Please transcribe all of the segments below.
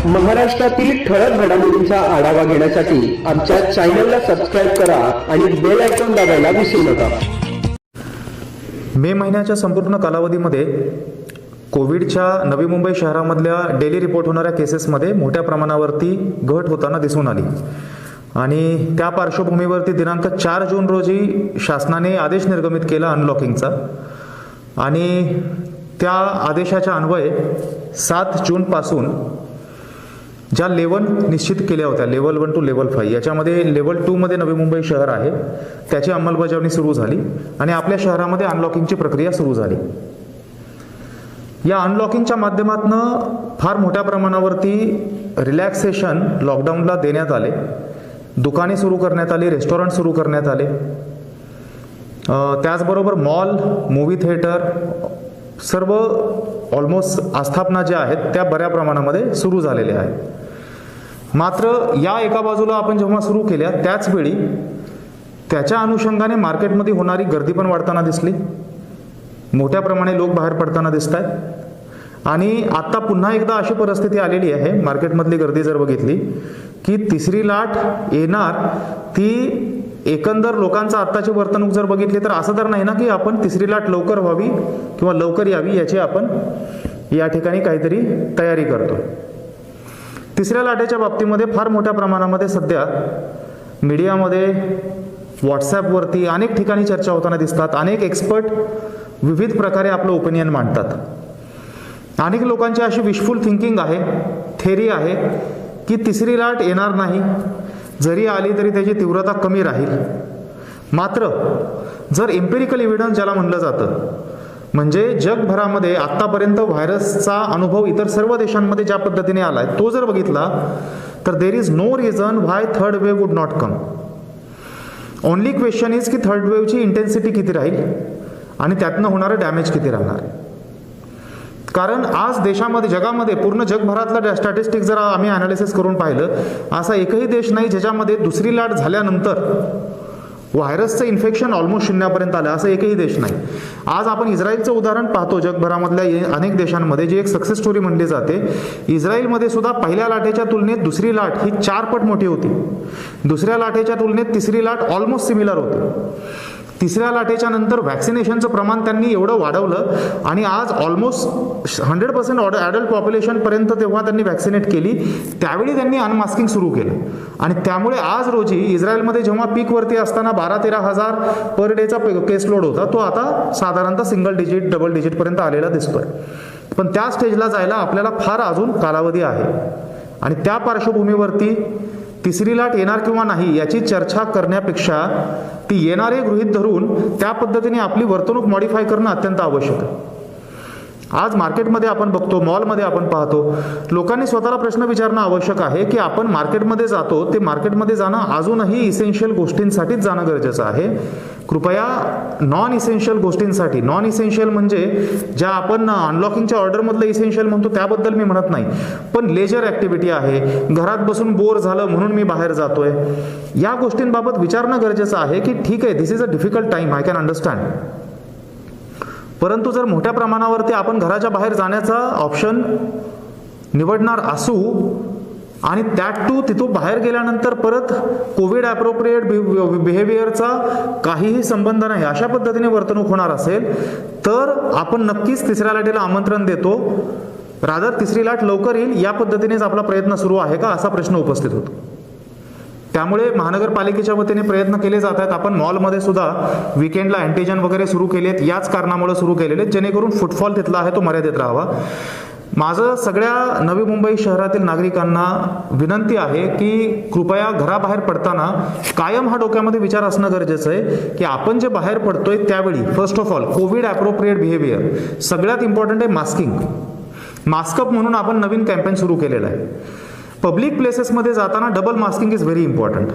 महाराष्ट्रातील ठळक घडामोडींचा आढावा घेण्यासाठी आमच्या चॅनलला सबस्क्राईब करा आणि बेल आयकॉन दाबायला विसरू नका. मे महिन्याच्या संपूर्ण कालावधीमध्ये कोविडच्या नवी मुंबई शहरामधल्या डेली रिपोर्ट होणाऱ्या केसेसमध्ये मोठ्या प्रमाणावरती घट होताना दिसून आली आणि त्या पार्श्वभूमीवरती दिनांक 4 जून रोजी शासनाने आदेश निर्गमित केला अनलॉकिंगचा आणि त्या आदेशाच्या अन्वये 7 जूनपासून ज्या लेवल निश्चित केल्या होत्या लेवल 1 to लेवल 5 याच्यामध्ये लेवल 2 मध्ये नवी मुंबई शहर आहे, त्याची अंमलबजावणी सुरू झाली आणि आपल्या शहरामध्ये अनलॉकिंगची प्रक्रिया सुरू झाली. या अनलॉकिंगच्या माध्यमातून फार मोठ्या प्रमाणावरती रिलॅक्सेशन लॉकडाऊनला देण्यात आले. दुकाने सुरू करण्यात आली, रेस्टॉरंट सुरू करण्यात आले, त्याचबरोबर मॉल, मूव्ही थिएटर सर्व ऑलमोस्ट आस्थापना ज्या आहेत त्या बऱ्या प्रमाणामध्ये सुरू झालेल्या आहेत. मात्र या एका बाजूला आपण जेव्हा सुरू केल्या त्याचवेळी त्याच्या अनुषंगाने मार्केटमध्ये होणारी गर्दी पण वाढताना दिसली, मोठ्या प्रमाणे लोक बाहेर पडताना दिसत आहेत आणि आता पुन्हा एकदा अशी परिस्थिती आलेली आहे मार्केटमधली गर्दी जर बघितली की तिसरी लाट येणार. ती एकंदर लोकांचं आत्ताची वर्तणूक जर बघितली तर असं तर नाही ना की आपण तिसरी लाट लवकर व्हावी किंवा लवकर यावी याची आपण या ठिकाणी काहीतरी तयारी करतो. तिसऱ्या लाटेच्या बाबतीमध्ये फार मोठ्या प्रमाणामध्ये सध्या मीडियामध्ये, व्हॉट्सॲपवरती अनेक ठिकाणी चर्चा होताना दिसतात. अनेक एक्सपर्ट विविध प्रकारे आपलं ओपिनियन मांडतात. अनेक लोकांची अशी विशफुल थिंकिंग आहे, थेरी आहे की तिसरी लाट येणार नाही, जरी आली तरी त्याची तीव्रता कमी राहील. मात्र जर एम्पिरिकल एव्हिडन्स ज्याला म्हणलं जातं म्हणजे जगभरामध्ये आत्तापर्यंत व्हायरसचा अनुभव इतर सर्व देशांमध्ये ज्या पद्धतीने आलाय तो जर बघितला तर there is no reason why third wave would not come. Only question is की थर्ड वेव्हची इंटेन्सिटी किती राहील आणि त्यातनं होणारं डॅमेज किती राहणार. कारण आज देशामध्ये, जगामध्ये, पूर्ण जगभरातलं स्टॅटिस्टिक जर आम्ही अनालिसिस करून पाहिलं, असा एकही देश नाही ज्याच्यामध्ये दुसरी लाट झाल्यानंतर व्हायरसचं इन्फेक्शन ऑलमोस्ट शून्यापर्यंत आलं, असं एकही देश नाही. आज आपण इस्रायलचं उदाहरण पाहतो जगभरामधल्या अनेक देशांमध्ये, जी एक सक्सेस स्टोरी म्हणली जाते. इस्रायलमध्ये सुद्धा पहिल्या लाटेच्या तुलनेत दुसरी लाट ही 4 पट मोठी होती. दुसऱ्या लाटेच्या तुलनेत तिसरी लाट ऑलमोस्ट सिमिलर होती. तिसऱ्या लाटेच्या नंतर व्हॅक्सिनेशनचं प्रमाण त्यांनी एवढं वाढवलं आणि आज ऑलमोस्ट 100% ॲडल्ट पॉप्युलेशनपर्यंत तेव्हा त्यांनी व्हॅक्सिनेट केली. त्यावेळी त्यांनी अनमास्किंग सुरू केलं आणि त्यामुळे आज रोजी इस्रायलमध्ये जेव्हा पीकवरती असताना 12-13 हजार पर डेचा केस लोड होता, तो आता साधारणतः सिंगल डिजिट, डबल डिजिटपर्यंत आलेला दिसतोय. पण त्या स्टेजला जायला आपल्याला फार अजून कालावधी आहे आणि त्या पार्श्वभूमीवरती तिसरी लाट येणार किंवा नाही याची चर्चा करण्यापेक्षा ती येणारे गृहीत धरून त्या पद्धतीने आपली वर्तणूक मॉडिफाय करणं अत्यंत आवश्यक आहे. आज मार्केटमध्ये आपण बघतो, मॉलमध्ये आपण पाहतो, लोकांनी स्वतःला प्रश्न विचारणं आवश्यक आहे की आपण मार्केटमध्ये जातो, ते मार्केटमध्ये जाणं अजूनही इसेन्शियल गोष्टींसाठीच जाणं गरजेचं आहे. कृपया नॉन इसेन्शियल गोष्टींसाठी, नॉन इसेन्शियल म्हणजे ज्या आपण अनलॉकिंगच्या ऑर्डरमधलं इसेन्शियल म्हणतो त्याबद्दल मी म्हणत नाही, पण लेजर ॲक्टिव्हिटी आहे, घरात बसून बोर झालं म्हणून मी बाहेर जातोय, या गोष्टींबाबत विचारणं गरजेचं आहे की ठीक आहे, this is a difficult time, I can understand. परंतु जर मोठ्या प्रमाणावरती आपण घराच्या बाहेर जाण्याचा ऑप्शन निवडणार असू आणि दॅट टू तिथून बाहेर गेल्यानंतर परत कोविड ॲप्रोप्रिएट बिहेवियरचा काहीही संबंध नाही अशा पद्धतीने वर्तणूक होणार असेल तर आपण नक्कीच तिसऱ्या लाटेला आमंत्रण देतो. रादर तिसरी लाट लवकर येईल या पद्धतीनेच आपला प्रयत्न सुरू आहे का असा प्रश्न उपस्थित होतो. त्यामुळे महानगरपालिकेच्या वतीने प्रयत्न केले जात आहेत. आपण मॉलमध्ये सुद्धा विकेंडला अँटीजन वगैरे सुरू केलेत, याच कारणामुळे सुरू केलेले जेणेकरून फुटफॉल तिथला आहे तो मर्यादित राहावा. माझं सगळ्या नवी मुंबई शहरातील नागरिकांना विनंती आहे की कृपया घराबाहेर पडताना कायम हा डोक्यामध्ये विचार असणं गरजेचं आहे की आपण जे बाहेर पडतोय त्यावेळी first of all Covid appropriate behaviour, सगळ्यात इम्पॉर्टंट आहे मास्किंग. मास्कअप म्हणून आपण नवीन कॅम्पेन सुरू केलेला आहे. पब्लिक प्लेसेसमध्ये जाताना double masking is very important.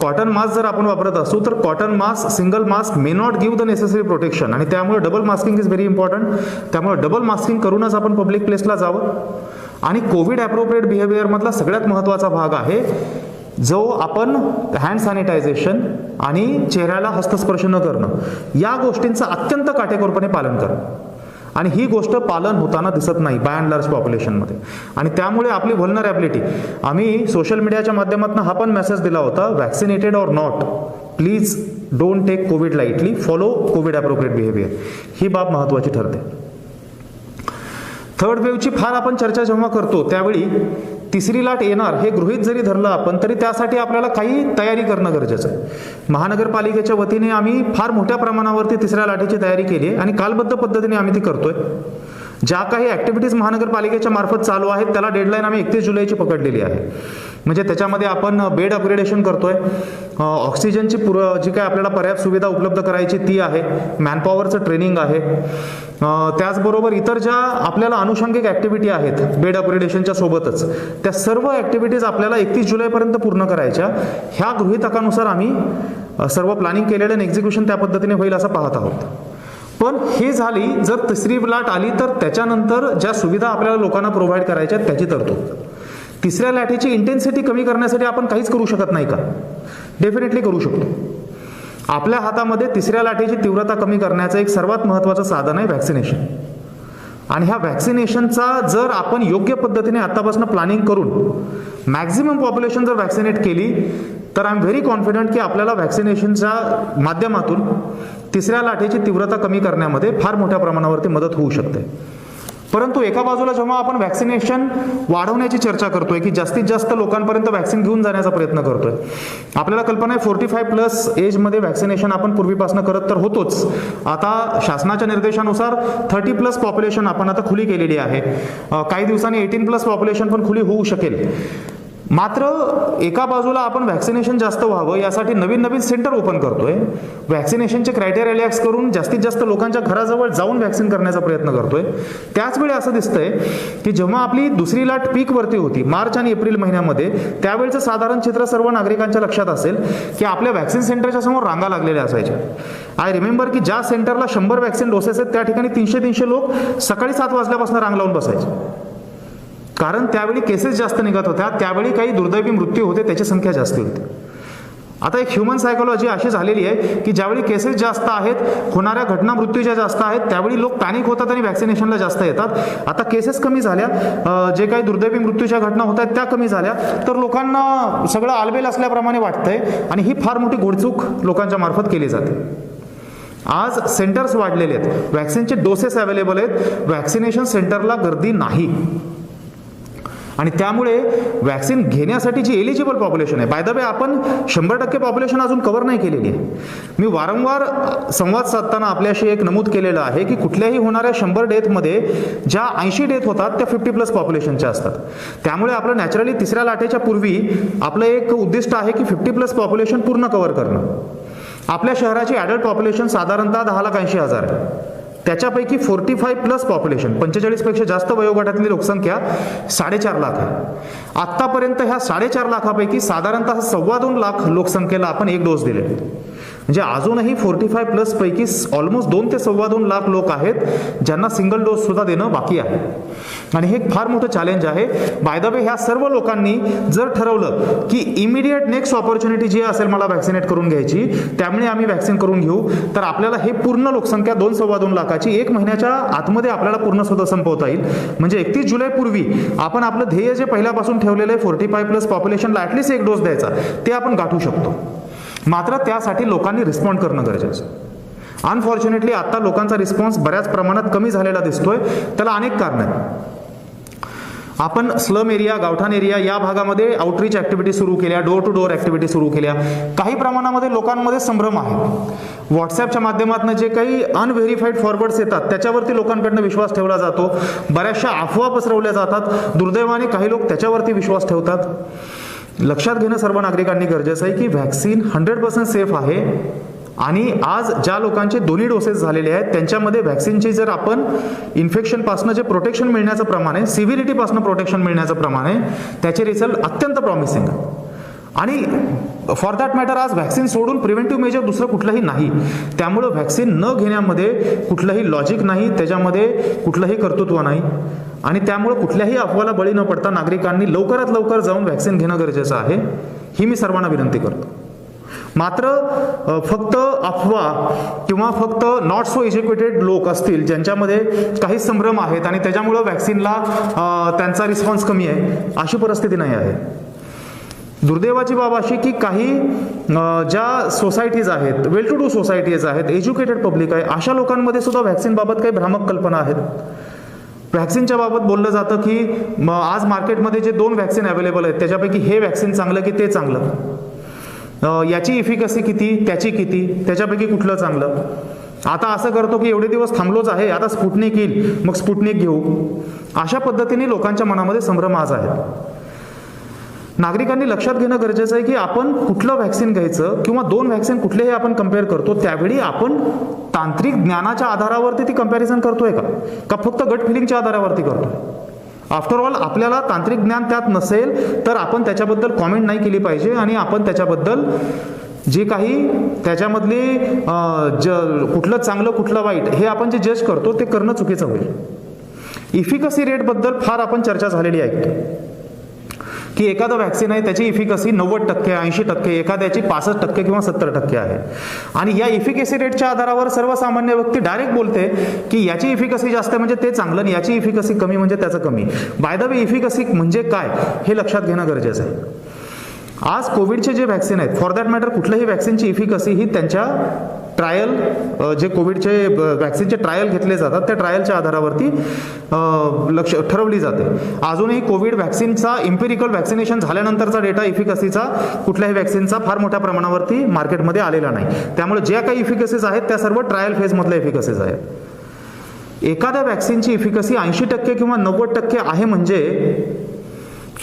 Cotton mask जर आपण वापरत असू तर cotton mask, single mask may not give the necessary protection आणि त्यामुळे double masking is very important. त्यामुळे डबल मास्किंग करूनच आपण पब्लिक प्लेसला जावं. आणि कोविड ॲप्रोप्रिएट बिहेवियरमधला सगळ्यात महत्त्वाचा भाग आहे जो आपण हँड सॅनिटायझेशन आणि चेहऱ्याला हस्तस्पर्श न करणं, या गोष्टींचं अत्यंत काटेकोरपणे पालन करणं. आणि ही गोष्ट पालन होताना दिसत नाही बाय अँड लार्ज पॉप्युलेशनमध्ये. आणि त्यामुळे आपली व्हल्नरॅबिलिटी, आम्ही सोशल मीडियाच्या माध्यमातून हा पण मेसेज दिला होता, vaccinated or not, please don't take Covid lightly, follow Covid appropriate behaviour. ही बाब महत्त्वाची ठरते. थर्ड वेव्हची फार आपण चर्चा जेव्हा करतो त्यावेळी तिसरी लाट येणार हे गृहीत जरी धरलं आपण, तरी त्यासाठी आपल्याला काही तयारी करणं गरजेचं आहे. महानगरपालिकेच्या वतीने आम्ही फार मोठ्या प्रमाणावरती तिसऱ्या लाटेची तयारी केली आहे आणि कालबद्ध पद्धतीने आम्ही ती करतोय. ज्या काही ॲक्टिव्हिटीज महानगरपालिकेच्या मार्फत चालू आहेत त्याला डेडलाईन आम्ही 31 जुलैची पकडलेली आहे. म्हणजे त्याच्यामध्ये आपण बेड अपग्रेडेशन करतोय, ऑक्सिजनची जी काय आपल्याला पर्याप्त सुविधा उपलब्ध करायची ती आहे, मॅनपॉवरचं ट्रेनिंग आहे, त्याचबरोबर इतर ज्या आपल्याला अनुषंगिक ॲक्टिव्हिटी आहेत बेड अपग्रेडेशनच्या सोबतच, त्या सर्व ॲक्टिव्हिटीज आपल्याला 31 जुलैपर्यंत पूर्ण करायच्या. ह्या गृहीतकानुसार आम्ही सर्व प्लॅनिंग केलेलं आणि एक्झिक्युशन त्या पद्धतीने होईल असं पाहत आहोत. पण हे झाली जर तिसरी लाट आली तर त्याच्यानंतर ज्या सुविधा आपल्याला लोकांना प्रोव्हाइड करायच्या आहेत त्याची तरतूद. तिसऱ्या लाटेची इंटेन्सिटी कमी करण्यासाठी आपण काहीच करू शकत नाही का? डेफिनेटली करू शकतो. आपल्या हातामध्ये तिसऱ्या लाटेची तीव्रता कमी करण्याचं एक सर्वात महत्त्वाचं साधन आहे व्हॅक्सिनेशन. आणि ह्या व्हॅक्सिनेशनचा जर आपण योग्य पद्धतीने आतापासून प्लॅनिंग करून मॅक्झिमम पॉप्युलेशन जर व्हॅक्सिनेट केली तर आय एम व्हेरी कॉन्फिडंट की आपल्याला व्हॅक्सिनेशनच्या माध्यमातून तिसऱ्या लाटेची तीव्रता कमी करण्यामध्ये फार मोठ्या प्रमाणावरती मदत होऊ शकते. परंतु एका बाजूला जेव्हा आपण व्हॅक्सिनेशन वाढवण्याची चर्चा करतोय की जास्तीत जास्त लोकांपर्यंत व्हॅक्सिन घेऊन जाण्याचा प्रयत्न करतोय, आपल्याला कल्पना आहे 45+ एजमध्ये व्हॅक्सिनेशन आपण पूर्वीपासून करत तर होतोच. आता शासनाच्या निर्देशानुसार 30+ पॉप्युलेशन आपण आता खुली केलेली आहे. काही दिवसांनी 18+ पॉप्युलेशन पण खुली होऊ शकेल. मात्र एका बाजूला आपण व्हॅक्सिनेशन जास्त व्हावं यासाठी नवीन नवीन सेंटर ओपन करतोय, व्हॅक्सिनेशनचे क्रायटेरिया रिलॅक्स करून जास्तीत जास्त लोकांच्या घराजवळ जाऊन व्हॅक्सिन करण्याचा प्रयत्न करतोय. त्याचवेळी असं दिसतंय की जेव्हा आपली दुसरी लाट पीकवरती होती मार्च आणि एप्रिल महिन्यामध्ये, त्यावेळेचं साधारण चित्र सर्व नागरिकांच्या लक्षात असेल की आपल्या व्हॅक्सिन सेंटरच्या समोर रांगा लागलेल्या असायच्या. आय रिमेंबर की ज्या सेंटरला 100 व्हॅक्सिन डोसेस आहेत त्या ठिकाणी 300 लोक सकाळी 7 वाजल्यापासून रांग लावून बसायचे. कारण त्यावेळी केसेस जास्त निघत होत्या, त्यावेळी काही दुर्दैवी मृत्यू होते, त्याची संख्या जास्त होती. आता एक ह्युमन सायकोलॉजी अशी झालेली आहे की ज्यावेळी केसेस जास्त आहेत, होणाऱ्या घटना मृत्यूच्या जास्त आहेत, त्यावेळी लोक पॅनिक होतात आणि व्हॅक्सिनेशनला जास्त येतात. आता केसेस कमी झाल्या, जे काही दुर्दैवी मृत्यूच्या घटना होत आहेत त्या कमी झाल्या, तर लोकांना सगळं आलबेल असल्याप्रमाणे वाटतंय आणि ही फार मोठी घोडचूक लोकांच्या मार्फत केली जाते. आज सेंटर्स वाढलेले आहेत, व्हॅक्सिनचे डोसेस अवेलेबल आहेत, व्हॅक्सिनेशन सेंटरला गर्दी नाही. आणि त्यामुळे व्हॅक्सिन घेण्यासाठी जी एलिजिबल पॉप्युलेशन आहे, बाय द वे आपण 100% पॉप्युलेशन अजून कव्हर नाही केलेली आहे. मी वारंवार संवाद साधताना आपल्याशी एक नमूद केलेलं आहे की कुठल्याही होणाऱ्या 100 डेथमध्ये ज्या 80 डेथ होतात त्या 50+ पॉप्युलेशनच्या असतात. त्यामुळे आपलं नॅचरली तिसऱ्या लाटेच्या पूर्वी आपलं एक उद्दिष्ट आहे की 50+ पॉप्युलेशन पूर्ण कव्हर करणं. आपल्या शहराची ॲडल्ट पॉप्युलेशन साधारणतः 10,80,000 आहे. त्याच्यापैकी 45+ पॉप्युलेशन 45 पेक्षा जास्त वयोगटातली लोकसंख्या 4.5 लाख आहे. आत्तापर्यंत ह्या 4.5 लाखापैकी साधारणतः 2.25 लाख लोकसंख्येला आपण एक डोस दिले. म्हणजे अजूनही 45+ पैकी ऑलमोस्ट 2 ते 2.25 लाख लोक आहेत ज्यांना सिंगल डोस सुद्धा देणं बाकी आहे. आणि हे फार मोठं चॅलेंज आहे. बाय द वे ह्या सर्व लोकांनी जर ठरवलं की इमिडिएट नेक्स्ट ऑपॉर्च्युनिटी जी असेल मला व्हॅक्सिनेट करून घ्यायची, त्यामुळे आम्ही व्हॅक्सिन करून घेऊ, तर आपल्याला हे पूर्ण लोकसंख्या 2-2.25 लाखाची 1 महिन्याच्या आतमध्ये आपल्याला पूर्ण सुद्धा संपवता येईल. म्हणजे 31 जुलै पूर्वी आपण आपलं ध्येय जे पहिल्यापासून ठेवलेलं आहे 45+ पॉप्युलेशनला ॲटलिस्ट एक डोस द्यायचा, ते आपण गाठू शकतो. मात्र त्यासाठी लोकांनी रिस्पॉन्ड करणं गरजेचं. अनफॉर्च्युनेटली आता लोकांचा रिस्पॉन्स बऱ्याच प्रमाणात कमी झालेला दिसतोय. त्याला अनेक कारणं आहेत. आपण स्लम एरिया, गावठाण एरिया या भागामध्ये आउटरीच ॲक्टिव्हिटी सुरू केल्या, डोर टू डोर ॲक्टिव्हिटी सुरू केल्या. काही प्रमाणामध्ये लोकांमध्ये संभ्रम आहे. व्हॉट्सॲपच्या माध्यमातून जे काही अनव्हेरीफाईड फॉरवर्ड्स येतात त्याच्यावरती लोकांकडनं विश्वास ठेवला जातो. बऱ्याचशा अफवा पसरवल्या जातात. दुर्दैवाने काही लोक त्याच्यावरती विश्वास ठेवतात. लक्षात घेणं सर्व नागरिकांनी गरजेचं आहे की व्हॅक्सिन 100% सेफ आहे. आणि आज ज्या लोकांचे 2 डोसेस झालेले आहेत त्यांच्यामध्ये व्हॅक्सिनचे जर आपण इन्फेक्शनपासून जे प्रोटेक्शन मिळण्याचं प्रमाण आहे, सिव्हिरिटीपासून प्रोटेक्शन मिळण्याचं प्रमाण आहे, त्याचे रिझल्ट अत्यंत प्रॉमिसिंग आहे. आणि फॉर दॅट मॅटर आज व्हॅक्सिन सोडून प्रिव्हेंटिव्ह मेजर दुसरं कुठलंही नाही. त्यामुळं व्हॅक्सिन न घेण्यामध्ये कुठलंही लॉजिक नाही, त्याच्यामध्ये कुठलंही कर्तृत्व नाही. आणि त्यामुळं कुठल्याही अफवाला बळी न पडता नागरिकांनी लवकरात लवकर जाऊन व्हॅक्सिन घेणं गरजेचं आहे, ही मी सर्वांना विनंती करतो. मात्र फक्त अफवा किंवा फक्त नॉट सो एज्युकेटेड लोक असतील ज्यांच्यामध्ये काही संभ्रम आहेत आणि त्याच्यामुळं व्हॅक्सिनला त्यांचा रिस्पॉन्स कमी आहे, अशी परिस्थिती नाही आहे. दुर्दैवाची बाब अशी की काही ज्या सोसायटीज आहेत, वेल टू डू सोसायटीज आहेत, एज्युकेटेड पब्लिक आहे, अशा लोकांमध्ये सुद्धा व्हॅक्सिनबाबत काही भ्रामक कल्पना आहेत. व्हॅक्सिनच्या बाबत बोललं जातं की आज मार्केटमध्ये जे 2 व्हॅक्सिन अवेलेबल आहेत त्याच्यापैकी हे व्हॅक्सिन चांगलं की ते चांगलं, याची इफिकसी किती, त्याची किती, त्याच्यापैकी कुठलं चांगलं. आता असं करतो की एवढे दिवस थांबलोच आहे, आता स्पुटनिक येईल मग स्पुटनिक घेऊ, अशा पद्धतीने लोकांच्या मनामध्ये संभ्रम आज आहेत. नागरिकांनी लक्षात घेणं गरजेचं आहे की आपण कुठलं व्हॅक्सिन घ्यायचं किंवा 2 व्हॅक्सिन कुठलेही आपण कम्पेअर करतो त्यावेळी आपण तांत्रिक ज्ञानाच्या आधारावरती ती कम्पॅरिझन करतोय का फक्त गट फिलिंगच्या आधारावरती करतोय. आफ्टर ऑल आपल्याला तांत्रिक ज्ञान त्यात नसेल तर आपण त्याच्याबद्दल कॉमेंट नाही केली पाहिजे आणि आपण त्याच्याबद्दल जे काही त्याच्यामधले कुठलं चांगलं कुठलं वाईट हे आपण जे जज करतो ते करणं चुकीचं होईल. इफिकसी रेटबद्दल फार आपण चर्चा झालेली ऐकतो की एखादं व्हॅक्सिन आहे त्याची इफिकसी 90%, 80%, एखाद्याची 65% किंवा 70% आहे आणि या इफिकसी रेटच्या आधारावर सर्वसामान्य व्यक्ती डायरेक्ट बोलते की याची इफिकसी जास्त आहे म्हणजे ते चांगलं आणि याची इफिकसी कमी म्हणजे त्याचं कमी. बाय द वे इफिकसी म्हणजे काय हे लक्षात घेणं गरजेचं आहे. आज कोविडचे जे व्हॅक्सिन आहेत, फॉर दॅट मॅटर कुठल्याही व्हॅक्सिनची इफिकसी ही त्यांच्या ट्रायल, जे कोविडचे व्हॅक्सिनचे ट्रायल घेतले जातात त्या ट्रायलच्या आधारावरती ठरवली जाते. अजूनही कोविड व्हॅक्सिनचा इम्पेरिकल व्हॅक्सिनेशन झाल्यानंतरचा डेटा इफिकसीचा कुठल्याही व्हॅक्सिनचा फार मोठ्या प्रमाणावरती मार्केटमध्ये आलेला नाही. त्यामुळे ज्या काही इफिकसीज आहेत त्या सर्व ट्रायल फेजमधल्या इफिकसीज आहेत. एखाद्या व्हॅक्सिनची इफिकसी 80% किंवा 90% आहे म्हणजे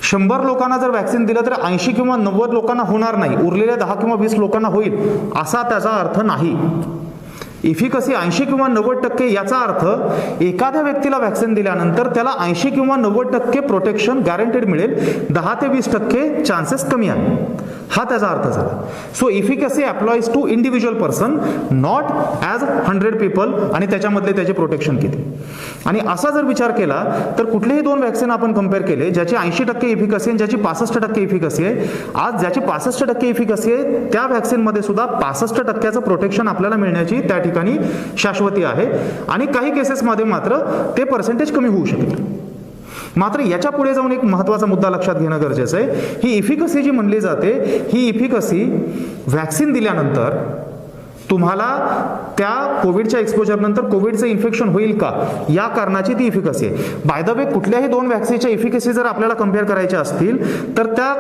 100 लोकांना जर व्हॅक्सिन दिलं तर 80 किंवा 90 लोकांना होणार नाही, उरलेल्या 10 किंवा 20 लोकांना होईल असा त्याचा अर्थ नाही. इफिकसी 80 किंवा 90% याचा अर्थ एखाद्या व्यक्तीला व्हॅक्सिन दिल्यानंतर त्याला 80 किंवा 90% प्रोटेक्शन गॅरंटेड मिळेल, 10 ते 20% चान्सेस कमी आहे, हा त्याचा अर्थ झाला. So efficacy applies to individual person, not as 100 people आणि त्याच्यामधले त्याचे प्रोटेक्शन किती. आणि असा जर विचार केला तर कुठलेही 2 व्हॅक्सिन आपण कम्पेअर केले ज्याची 80% इफिकसी आणि ज्याची 65% इफिकसी आहे, आज ज्याची 65% इफिकसी आहे त्या व्हॅक्सिनमध्ये सुद्धा 65% प्रोटेक्शन आपल्याला मिळण्याची त्या ठिकाणी शाश्वती आहे आणि काही केसेसमध्ये मात्र ते पर्सेंटेज कमी होऊ शकेल. मात्र याच्या पुढे जाऊन एक महत्त्वाचा मुद्दा लक्षात घेणं गरजेचं आहे. ही इफिकसी जी म्हणली जाते ही इफिकसी व्हॅक्सिन दिल्यानंतर तुम्हाला त्या कोविडच्या एक्सपोजरनंतर कोविडचं इन्फेक्शन होईल का या कारणाची ती इफिकसी आहे. बाय द वे कुठल्याही 2 व्हॅक्सिनच्या इफिकसी जर आपल्याला कम्पेअर करायच्या असतील तर त्या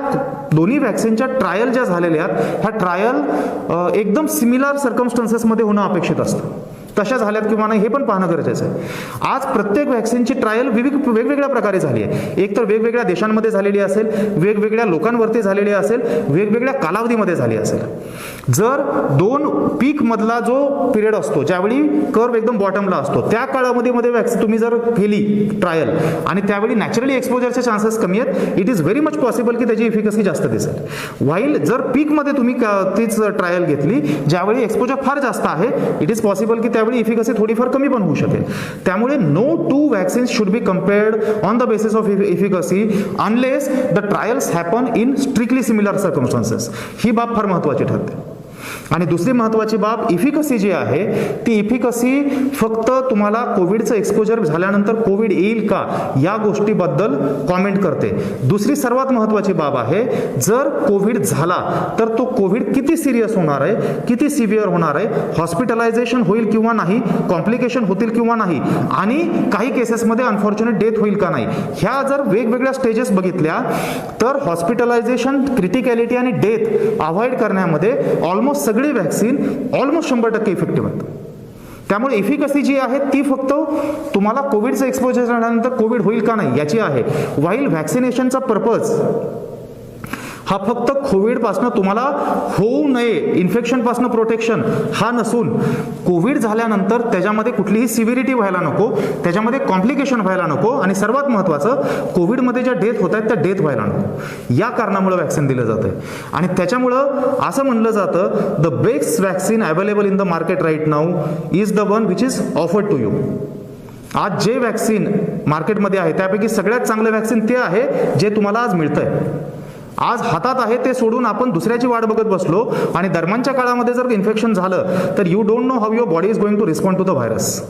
दोन्ही व्हॅक्सिनच्या ट्रायल ज्या झालेल्या आहेत ह्या ट्रायल एकदम सिमिलर सर्कमस्टन्सेसमध्ये होणं अपेक्षित असतं. तशा झाल्यात किंवा नाही हे पण पाहणं गरजेचं आहे. आज प्रत्येक व्हॅक्सिनची ट्रायल वेगवेगळ्या प्रकारे झाली आहे. एक तर वेगवेगळ्या देशांमध्ये झालेली असेल, वेगवेगळ्या लोकांवरती झालेली असेल, वेगवेगळ्या कालावधीमध्ये झाली असेल. जर 2 पीक मधला जो पिरियड असतो ज्यावेळी कर्व एकदम बॉटमला असतो त्या काळामध्ये व्हॅक्सिन तुम्ही जर केली ट्रायल आणि त्यावेळी नॅचरली एक्सपोजरचे चान्सेस कमी आहेत, it is very much possible की त्याची इफिकसी जास्त दिसेल. व्हाईल जर पीकमध्ये तुम्ही तीच ट्रायल घेतली ज्यावेळी एक्सपोजर फार जास्त आहे, इट इज पॉसिबल की त्यावेळी इफिकसी थोडीफार कमी पण होऊ शकेल. त्यामुळे no 2 vaccines should be compared on the basis of efficacy unless the trials happen in strictly similar circumstances. ही बाब फार महत्त्वाची ठरते. आणि दुसरी महत्त्वाची बाब, इफिकसी जी आहे ती इफिकसी फक्त तुम्हाला कोविडचं एक्सपोजर झाल्यानंतर कोविड येईल का या गोष्टीबद्दल कॉमेंट करते. दुसरी सर्वात महत्त्वाची बाब आहे, जर कोविड झाला तर तो कोविड किती सिरियस होणार आहे, किती सिव्हिअर होणार आहे, हॉस्पिटलायझेशन होईल किंवा नाही, कॉम्प्लिकेशन होतील किंवा नाही आणि काही केसेसमध्ये अनफॉर्च्युनेट डेथ होईल का नाही. ह्या जर वेगवेगळ्या स्टेजेस बघितल्या तर हॉस्पिटलायझेशन, क्रिटिकॅलिटी आणि डेथ अवॉइड करण्यामध्ये ऑलमोस्ट सगळी व्हॅक्सिन ऑलमोस्ट 100% इफेक्टिव्ह आहेत. त्यामुळे इफिकसी जी आहे ती फक्त तुम्हाला कोविडचं एक्सपोजर झाल्यानंतर कोविड होईल का नाही याची आहे. व्हाईल व्हॅक्सिनेशनचा पर्पज हा फक्त कोविडपासून तुम्हाला होऊ नये, इन्फेक्शनपासून प्रोटेक्शन हा नसून कोविड झाल्यानंतर त्याच्यामध्ये कुठलीही सिव्हिरिटी व्हायला नको, त्याच्यामध्ये कॉम्प्लिकेशन व्हायला नको आणि सर्वात महत्त्वाचं कोविडमध्ये ज्या डेथ होत आहेत त्या डेथ व्हायला नको, या कारणामुळे व्हॅक्सिन दिलं जातं. आणि त्याच्यामुळं असं म्हणलं जातं the best vaccine available in the market right now is the one which is offered to you. आज जे व्हॅक्सिन मार्केटमध्ये आहे त्यापैकी सगळ्यात चांगलं व्हॅक्सिन ते आहे जे तुम्हाला आज मिळतंय. आज हातात आहे ते सोडून आपण दुसऱ्याची वाट बघत बसलो आणि दरम्यानच्या काळामध्ये जर इन्फेक्शन झालं तर you don't know how your body is going to respond to the virus.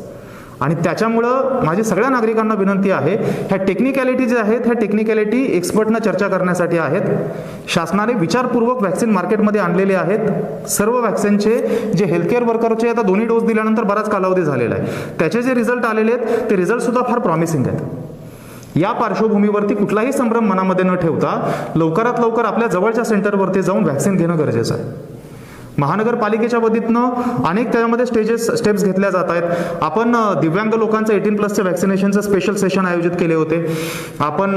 आणि त्याच्यामुळं माझी सगळ्या नागरिकांना विनंती आहे, ह्या टेक्निकॅलिटी जे आहेत ह्या टेक्निकॅलिटी एक्सपर्टनं चर्चा करण्यासाठी आहेत. शासनाने विचारपूर्वक व्हॅक्सिन मार्केटमध्ये आणलेले आहेत. सर्व व्हॅक्सिनचे जे हेल्थकेअर वर्करचे आता दोन्ही डोस दिल्यानंतर बराच कालावधी झालेला आहे, त्याचे जे रिझल्ट आलेले आहेत ते रिझल्टसुद्धा फार प्रॉमिसिंग आहेत. या पार्श्वभूमीवरती कुठलाही संभ्रम मनामध्ये न ठेवता लवकरात लवकर आपल्या जवळच्या सेंटरवरती जाऊन व्हॅक्सिन घेणं गरजेचं आहे. महानगरपालिकेच्या वतीनं अनेक त्यामध्ये स्टेप्स घेतल्या जात आहेत. आपण दिव्यांग लोकांचं 18+ व्हॅक्सिनेशनचं स्पेशल सेशन आयोजित केले होते. आपण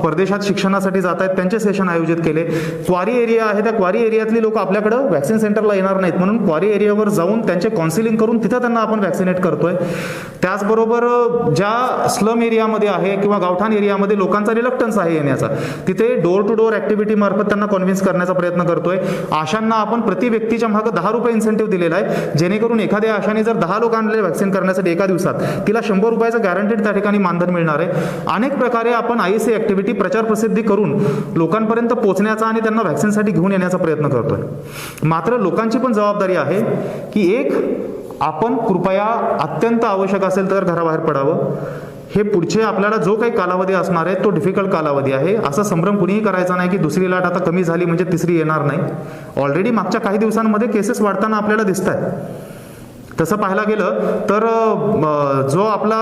परदेशात शिक्षणासाठी जात आहेत त्यांचे सेशन आयोजित केले. क्वारी एरिया आहे, त्या क्वारी एरियातली लोक आपल्याकडं व्हॅक्सिन सेंटरला येणार नाहीत म्हणून क्वारी एरियावर जाऊन त्यांचे काउन्सिलिंग करून तिथं त्यांना आपण व्हॅक्सिनेट करतोय. त्याचबरोबर ज्या स्लम एरियामध्ये आहे किंवा गावठाण एरियामध्ये लोकांचा रिलक्टन्स आहे येण्याचा, तिथे डोर टू डोर ऍक्टिव्हिटी मार्फत त्यांना कन्व्हिन्स करण्याचा प्रयत्न करतोय. आशांना आपण प्रति व्यक्तीच्या मागे 10 रुपये इन्सेंटिव्ह दिलेला आहे, जेणेकरून एखाद्या आशाने जर 10 लोक आणले व्हॅक्सिन करण्यासाठी एका दिवसात तिला 100 रुपयाचं गॅरंटेड त्या ठिकाणी मानधन मिळणार आहे. अनेक प्रकारे आपण आयसी ऍक्टिव्हिटी प्रचार प्रसिद्धी करून लोकांपर्यंत पोहोचण्याचा आणि त्यांना व्हॅक्सिनसाठी घेऊन येण्याचा प्रयत्न करतोय. मात्र लोकांची पण जबाबदारी आहे की एक, आपण कृपया अत्यंत आवश्यक असेल तर घराबाहेर पडावं. हे पुढचे आपल्याला जो काही कालावधी असणार आहे तो डिफिकल्ट कालावधी आहे. असा संभ्रम कुणीही करायचा नाही की दुसरी लाट आता कमी झाली म्हणजे तिसरी येणार नाही. ऑलरेडी मागच्या काही दिवसांमध्ये केसेस वाढताना आपल्याला दिसत आहेत. तसं पाहायला गेलं तर जो आपला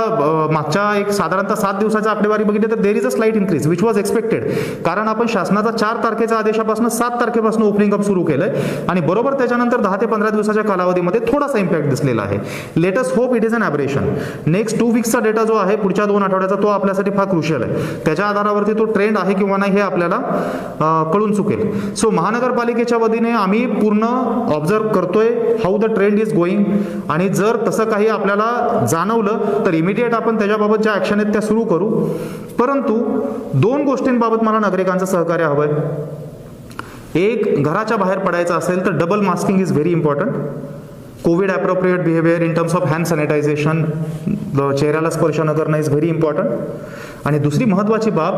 मागच्या एक साधारणतः 7 दिवसाच्या आकडेवारी बघितली तर there is a slight increase which was expected. कारण आपण शासनाचा 4 तारखेच्या आदेशापासून 7 तारखेपासून ओपनिंग अप सुरू केलंय आणि बरोबर त्याच्यानंतर 10 ते 15 दिवसाच्या कालावधीमध्ये थोडासा इम्पॅक्ट दिसलेला आहे. Let us hope it is an aberration. Next 2 वीक्सचा डेटा जो आहे पुढच्या 2 आठवड्याचा तो आपल्यासाठी फार क्रुशियल आहे. त्याच्या आधारावरती तो ट्रेंड आहे किंवा नाही हे आपल्याला कळून चुकेल. सो महानगरपालिकेच्या वतीने आम्ही पूर्ण ऑब्झर्व करतोय how the trend is going आणि जर तसं काही आपल्याला जाणवलं तर इमिडिएट आपण त्याच्याबाबत ज्या ॲक्शन आहेत त्या सुरू करू. परंतु 2 गोष्टींबाबत मला नागरिकांचं सहकार्य हवंय. एक, घराच्या बाहेर पडायचं असेल तर double masking is very important. Covid appropriate behaviour in terms of hand sanitisation, चेहऱ्याला स्पर्श न करणं इज व्हेरी इम्पॉर्टंट. आणि दुसरी महत्त्वाची बाब,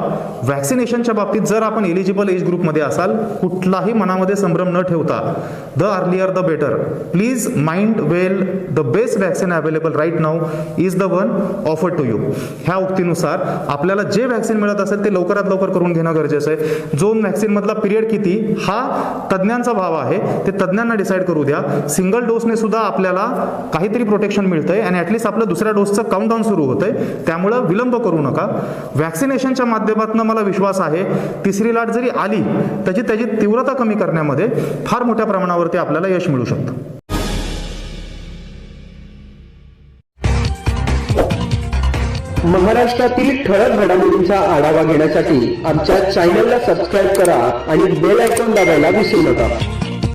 व्हॅक्सिनेशनच्या बाबतीत जर आपण एलिजिबल एज ग्रुपमध्ये असाल, कुठलाही मनामध्ये संभ्रम न ठेवता the earlier the better. Please mind well the best vaccine available right now is the one offer to you. ह्या उक्तीनुसार आपल्याला जे व्हॅक्सिन मिळत असेल ते लवकरात लवकर करून घेणं गरजेचं आहे. जो व्हॅक्सिनमधला पिरियड किती हा तज्ज्ञांचा भाव आहे, ते तज्ज्ञांना डिसाईड करू द्या. सिंगल डोसने सुद्धा आपल्याला काहीतरी प्रोटेक्शन मिळतंय आणि ॲटलिस्ट आपलं दुसऱ्या डोसचं काउंटडाऊन सुरू होतंय. त्यामुळं विलंब करू नका. व्हॅक्सिनेशनच्या माध्यमातून मला विश्वास आहे तिसरी लाट जरी आली त्याची तीव्रता कमी करण्यामध्ये फार मोठ्या प्रमाणावरती आपल्याला यश मिळू शकतं. महाराष्ट्रातील ठळक घडामोडींचा आढावा घेण्यासाठी आमच्या चॅनलला सबस्क्राईब करा आणि बेल आयकॉन दाबायला विसरू नका.